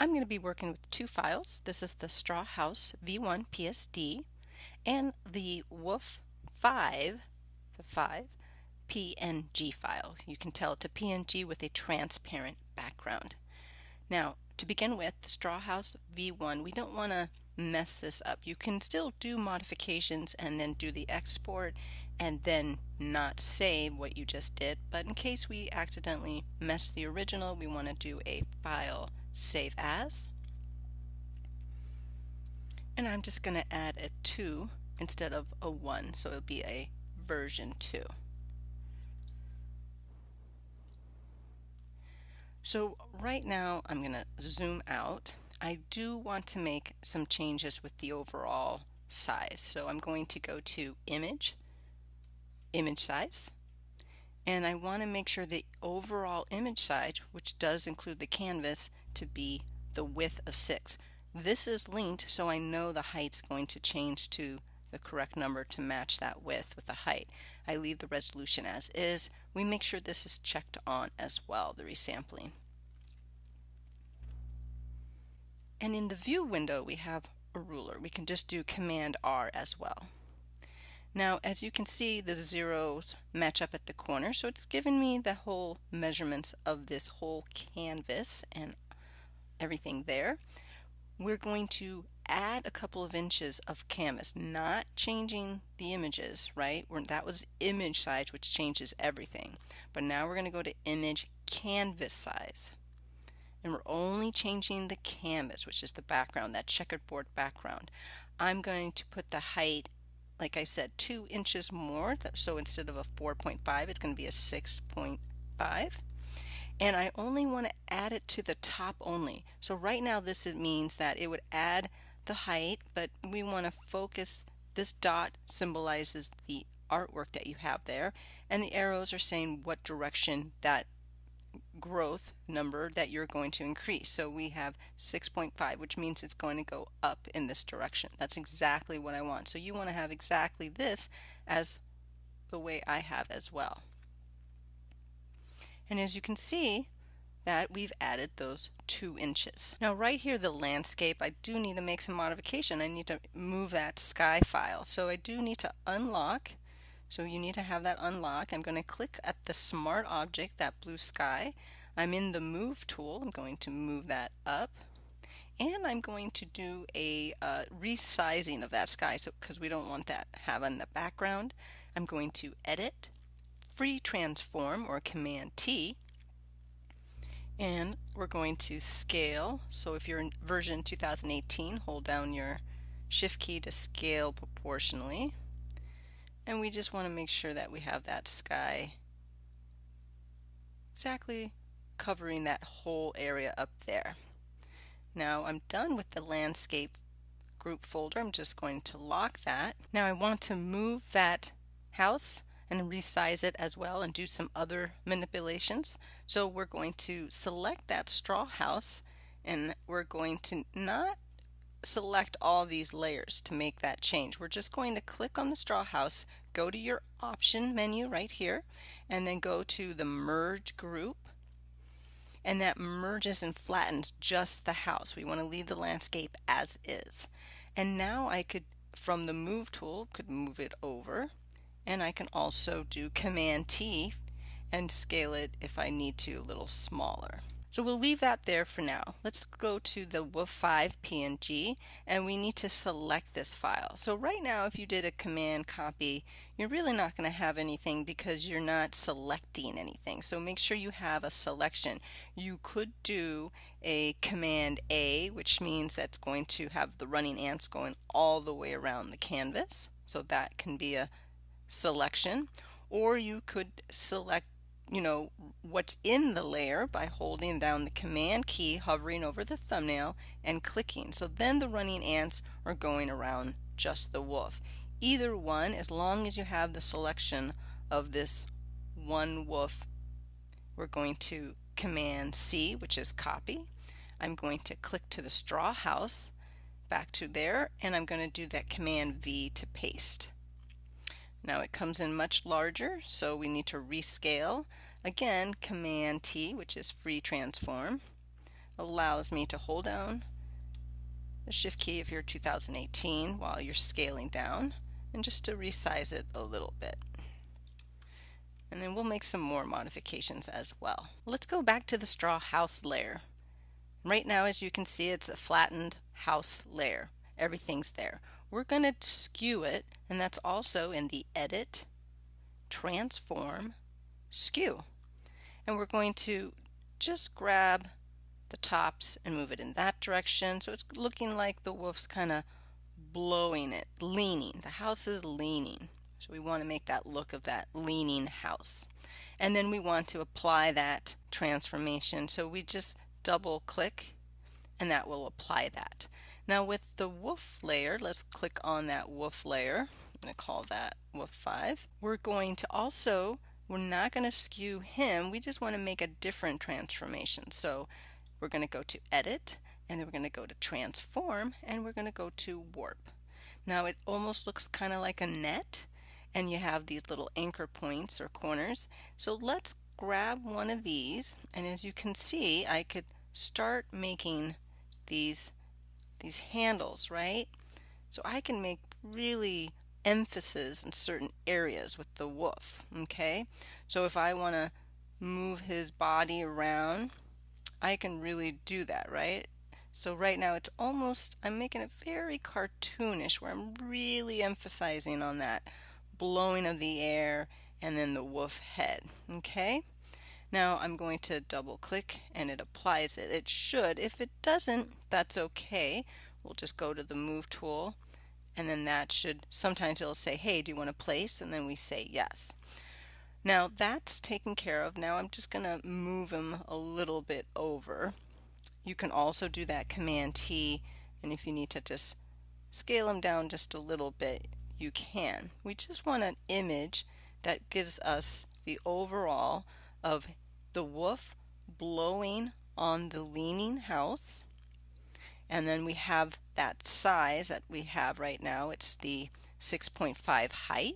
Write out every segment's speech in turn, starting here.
I'm going to be working with two files. This is the Straw House V1 PSD and the Wolf 5, the 5 PNG file. You can tell it's a PNG with a transparent background. Now, to begin with, the Straw House V1, we don't want to mess this up. You can still do modifications and then do the export and then not save what you just did, but in case we accidentally mess the original, we want to do a file save as. And I'm just going to add a 2 instead of a 1, so it'll be a version 2. So right now I'm going to zoom out. I do want to make some changes with the overall size. So I'm going to go to Image, Image Size, and I want to make sure the overall image size, which does include the canvas, to be the width of 6. This is linked so I know the height's going to change to the correct number to match that width with the height. I leave the resolution as is. We make sure this is checked on as well, the resampling. And in the view window we have a ruler. We can just do Command R as well. Now, as you can see, the zeros match up at the corner, so it's given me the whole measurements of this whole canvas and everything there. We're going to add a couple of inches of canvas, not changing the images, right? That was image size, which changes everything. But now we're going to go to image canvas size. And we're only changing the canvas, which is the background, that checkerboard background. I'm going to put the height, like I said, 2 inches more. So instead of a 4.5, it's going to be a 6.5. And I only want to add it to the top only. So right now this means that it would add the height, but we want to focus. This dot symbolizes the artwork that you have there, and the arrows are saying what direction that growth number that you're going to increase. So we have 6.5, which means it's going to go up in this direction. That's exactly what I want. So you want to have exactly this as the way I have as well. And as you can see, that we've added those 2 inches. Now right here, the landscape, I do need to make some modification. I need to move that sky file. So I do need to unlock. So you need to have that unlock. I'm going to click at the smart object, that blue sky. I'm in the move tool. I'm going to move that up. And I'm going to do a resizing of that sky, so because we don't want that have on the background. I'm going to edit, free transform, or Command T, and we're going to scale. So if you're in version 2018, hold down your shift key to scale proportionally, and we just want to make sure that we have that sky exactly covering that whole area up there. Now I'm done with the landscape group folder. I'm just going to lock that. Now I want to move that house and resize it as well and do some other manipulations. So we're going to select that straw house, and we're going to not select all these layers to make that change. We're just going to click on the straw house, go to your option menu right here, and then go to the merge group, and that merges and flattens just the house. We want to leave the landscape as is. And now I could, from the move tool, could move it over. And I can also do Command T and scale it if I need to a little smaller. So we'll leave that there for now. Let's go to the Wolf 5 PNG, and we need to select this file. So right now, if you did a command copy, you're really not going to have anything because you're not selecting anything. So make sure you have a selection. You could do a Command A, which means that's going to have the running ants going all the way around the canvas. So that can be a selection, or you could select, what's in the layer by holding down the command key, hovering over the thumbnail, and clicking. So then the running ants are going around just the wolf. Either one, as long as you have the selection of this one wolf. We're going to Command C, which is copy. I'm going to click to the straw house, back to there, and I'm going to do that Command V to paste. Now it comes in much larger, so we need to rescale. Again, Command T, which is free transform. allows me to hold down the shift key if you're 2018 while you're scaling down, and just to resize it a little bit. And then we'll make some more modifications as well. Let's go back to the straw house layer. Right now, as you can see, it's a flattened house layer. Everything's there. We're going to skew it, and that's also in the Edit, Transform, Skew. And we're going to just grab the tops and move it in that direction, so it's looking like the wolf's kind of blowing it, leaning. The house is leaning, so we want to make that look of that leaning house. And then we want to apply that transformation, so we just double click and that will apply that. Now with the wolf layer, let's click on that wolf layer. I'm going to call that wolf 5. We're not going to skew him, we just want to make a different transformation. So we're going to go to Edit, and then we're going to go to Transform, and we're going to go to Warp. Now it almost looks kind of like a net, and you have these little anchor points or corners. So let's grab one of these, and as you can see, I could start making these handles, right? So I can make really emphasis in certain areas with the wolf, okay? So if I want to move his body around, I can really do that, right? So right now it's almost, I'm making it very cartoonish where I'm really emphasizing on that blowing of the air and then the wolf head, okay? Now I'm going to double click and it applies it. It should. If it doesn't, that's okay. We'll just go to the Move tool, and then that should, sometimes it'll say, hey, do you want to place? And then we say yes. Now that's taken care of. Now I'm just going to move him a little bit over. You can also do that Command T, and if you need to just scale him down just a little bit, you can. We just want an image that gives us the overall of the wolf blowing on the leaning house, and then we have that size that we have right now. It's the 6.5 height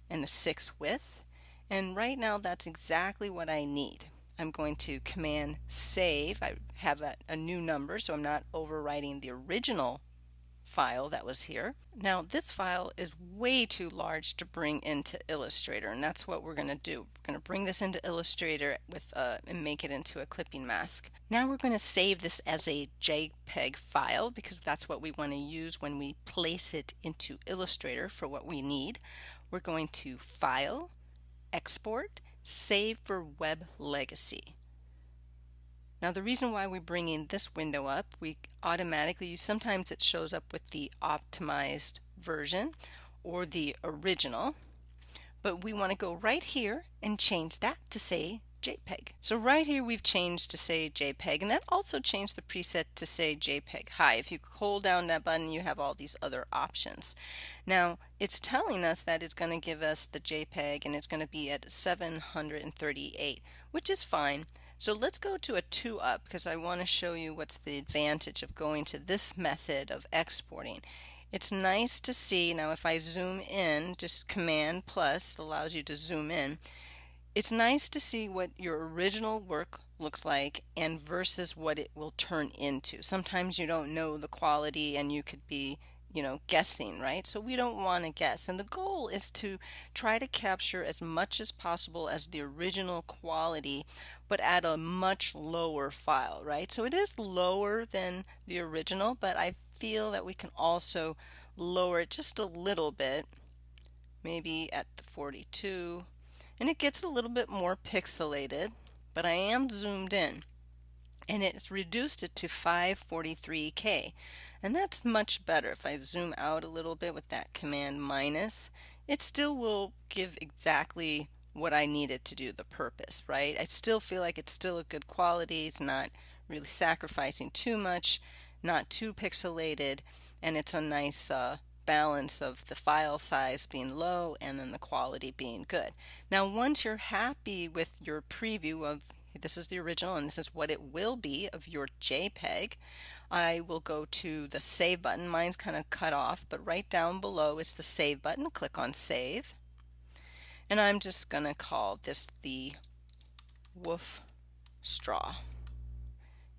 and the 6 width, and right now that's exactly what I need. I'm going to Command Save. I have a new number, so I'm not overwriting the original file that was here. Now this file is way too large to bring into Illustrator, and that's what we're going to do. We're going to bring this into Illustrator and make it into a clipping mask. Now we're going to save this as a JPEG file because that's what we want to use when we place it into Illustrator for what we need. We're going to File, Export, Save for Web Legacy. Now the reason why we're bringing this window up, sometimes it shows up with the optimized version or the original, but we want to go right here and change that to say JPEG. So right here we've changed to say JPEG, and that also changed the preset to say JPEG high. If you hold down that button, you have all these other options. Now it's telling us that it's going to give us the JPEG, and it's going to be at 738, which is fine. So let's go to a 2-up because I want to show you what's the advantage of going to this method of exporting. It's nice to see, now if I zoom in, just Command plus allows you to zoom in. It's nice to see what your original work looks like and versus what it will turn into. Sometimes you don't know the quality and you could be guessing, right? So we don't want to guess, and the goal is to try to capture as much as possible as the original quality, but at a much lower file, right? So it is lower than the original, but I feel that we can also lower it just a little bit, maybe at the 42, and it gets a little bit more pixelated, but I am zoomed in, and it's reduced it to 543K. And that's much better. If I zoom out a little bit with that Command minus, it still will give exactly what I needed to do the purpose, right? I still feel like it's still a good quality. It's not really sacrificing too much, not too pixelated, and it's a nice balance of the file size being low and then the quality being good. Now once you're happy with your preview of this is the original and this is what it will be of your JPEG, I will go to the Save button. Mine's kind of cut off, but right down below is the Save button. Click on Save. And I'm just going to call this the wolf straw.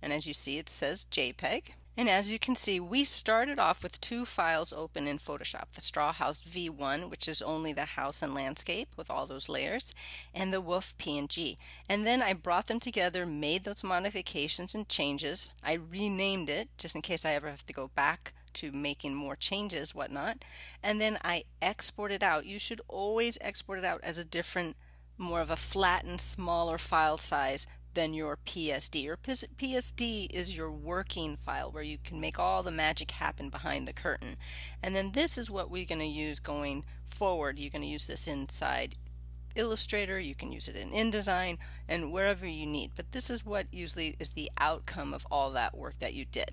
And as you see, it says Jpeg. And as you can see, we started off with two files open in Photoshop, the Straw House V1, which is only the house and landscape with all those layers, and the Wolf PNG. And then I brought them together, made those modifications and changes. I renamed it just in case I ever have to go back to making more changes, whatnot. And then I export it out. You should always export it out as a different, more of a flattened, smaller file size than your PSD. Your PSD is your working file where you can make all the magic happen behind the curtain. And then this is what we're going to use going forward. You're going to use this inside Illustrator, you can use it in InDesign, and wherever you need. But this is what usually is the outcome of all that work that you did.